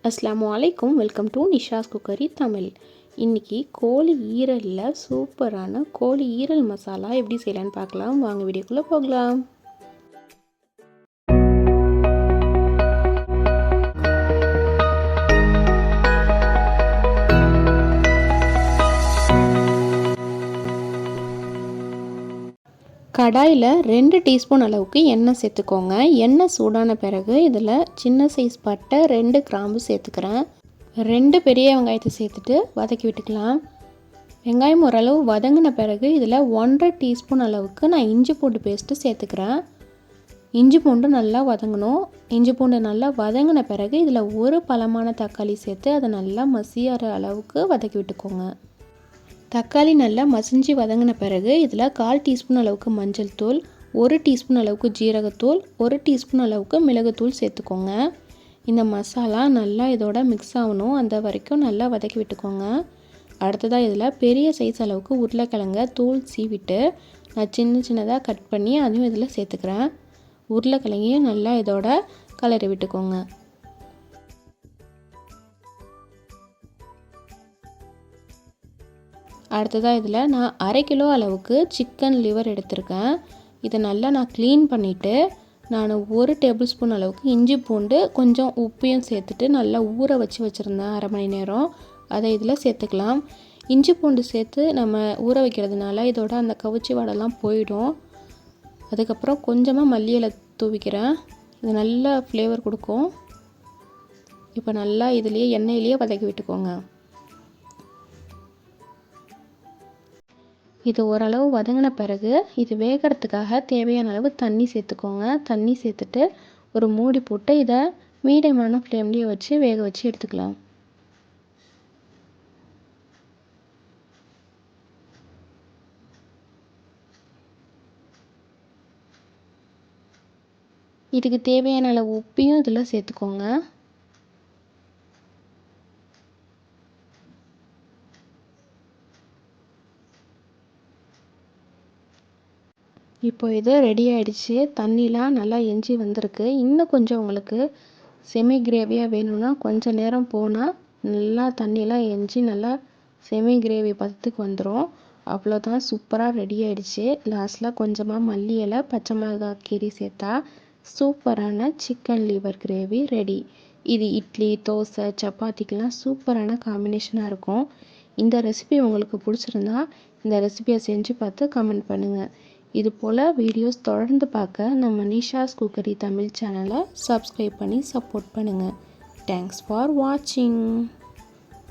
அஸ்ஸலாமு அலைக்கும். Welcome to Nisha's cookery Tamil. இன்றைக்கி கோழி ஈரலில் சூப்பரான கோழி ஈரல் மசாலா எப்படி செய்யலான்னு பார்க்கலாம். வாங்க வீடியோக்குள்ளே போகலாம். கடாயில் 2 டீஸ்பூன் அளவுக்கு எண்ணெய் சேர்த்துக்கோங்க. எண்ணெய் சூடான பிறகு இதில் சின்ன சைஸ் பட்டை 2 கிராம்பு சேர்த்துக்கிறேன். 2 பெரிய வெங்காயத்தை சேர்த்துட்டு வதக்கி விட்டுக்கலாம். வெங்காயம் ஓரளவு வதங்கின பிறகு இதில் 1.5 டீஸ்பூன் அளவுக்கு நான் இஞ்சி பூண்டு பேஸ்ட்டு சேர்த்துக்கிறேன். இஞ்சி பூண்டு நல்லா வதங்கணும். இஞ்சி பூண்டு நல்லா வதங்கின பிறகு இதில் ஒரு பழமான தக்காளி சேர்த்து அதை நல்லா மசியாற அளவுக்கு வதக்கி விட்டுக்கோங்க. தக்காளி நல்லா மசிஞ்சு வதங்கின பிறகு இதில் 1/4 டீஸ்பூன் அளவுக்கு மஞ்சள் தூள், 1 டீஸ்பூன் அளவுக்கு ஜீரகத்தூள், 1 டீஸ்பூன் அளவுக்கு மிளகுத்தூள் சேர்த்துக்கோங்க. இந்த மசாலா நல்லா இதோட மிக்ஸ் ஆகணும், அந்த வரைக்கும் நல்லா வதக்கி விட்டுக்கோங்க. அடுத்ததாக இதில் பெரிய சைஸ் அளவுக்கு உருளைக்கிழங்க தூள் சீவிட்டு நான் சின்னதாக கட் பண்ணி அதையும் இதில் சேர்த்துக்கிறேன். உருளைக்கிழங்கையும் நல்லா இதோட கலரி விட்டுக்கோங்க. அடுத்ததாக இதில் நான் 1/2 கிலோ அளவுக்கு சிக்கன் லிவர் எடுத்திருக்கேன். இதை நல்லா நான் க்ளீன் பண்ணிவிட்டு நான் 1 டேபிள் ஸ்பூன் அளவுக்கு இஞ்சி பூண்டு கொஞ்சம் உப்பையும் சேர்த்துட்டு நல்லா ஊற வச்சுருந்தேன் 1/2 மணி நேரம். அதை இதில் சேர்த்துக்கலாம். இஞ்சி பூண்டு சேர்த்து நம்ம ஊற வைக்கிறதுனால இதோட அந்த கவுச்சி வாடெல்லாம் போயிடும். அதுக்கப்புறம் கொஞ்சமாக மல்லி இலை தூவிக்கிறேன். இது நல்லா ஃப்ளேவர் கொடுக்கும். இப்போ நல்லா இதுலேயே எண்ணெயிலேயே வதக்கி விட்டுக்கோங்க. இது ஓரளவு வதங்கின பிறகு இது வேகிறதுக்காக தேவையான அளவு தண்ணி சேர்த்துக்கோங்க. தண்ணி சேர்த்துட்டு ஒரு மூடி போட்டு இதை மீடியமான ஃப்ளேம்லேயே வச்சு வேக வச்சு எடுத்துக்கலாம். இதுக்கு தேவையான அளவு உப்பையும் இதில் சேர்த்துக்கோங்க. இப்போ இது ரெடி ஆகிடுச்சு. தண்ணிலாம் நல்லா எஞ்சி வந்திருக்கு. இன்னும் கொஞ்சம் உங்களுக்கு செமி கிரேவியாக வேணும்னா கொஞ்சம் நேரம் போனால் நல்லா தண்ணியெலாம் எஞ்சி நல்லா செமி கிரேவி பதத்துக்கு வந்துடும். அவ்வளோதான், சூப்பராக ரெடி ஆகிடுச்சு. லாஸ்ட்டில் கொஞ்சமாக மல்லி இலை பச்சை மிளகாய் கீரி சேர்த்தா சூப்பரான சிக்கன் லிவர் கிரேவி ரெடி. இது இட்லி தோசை சப்பாத்திக்கெலாம் சூப்பரான காம்பினேஷனாக இருக்கும். இந்த ரெசிபி உங்களுக்கு பிடிச்சிருந்தா இந்த ரெசிபியை செஞ்சு பார்த்து கமெண்ட் பண்ணுங்கள். இது போல் வீடியோஸ் தொடர்ந்து பார்க்க நம்ம நிஷாஸ் குக்கரி தமிழ் சேனலை சப்ஸ்கிரைப் பண்ணி சப்போர்ட் பண்ணுங்கள். தேங்க்ஸ் ஃபார் வாட்சிங்.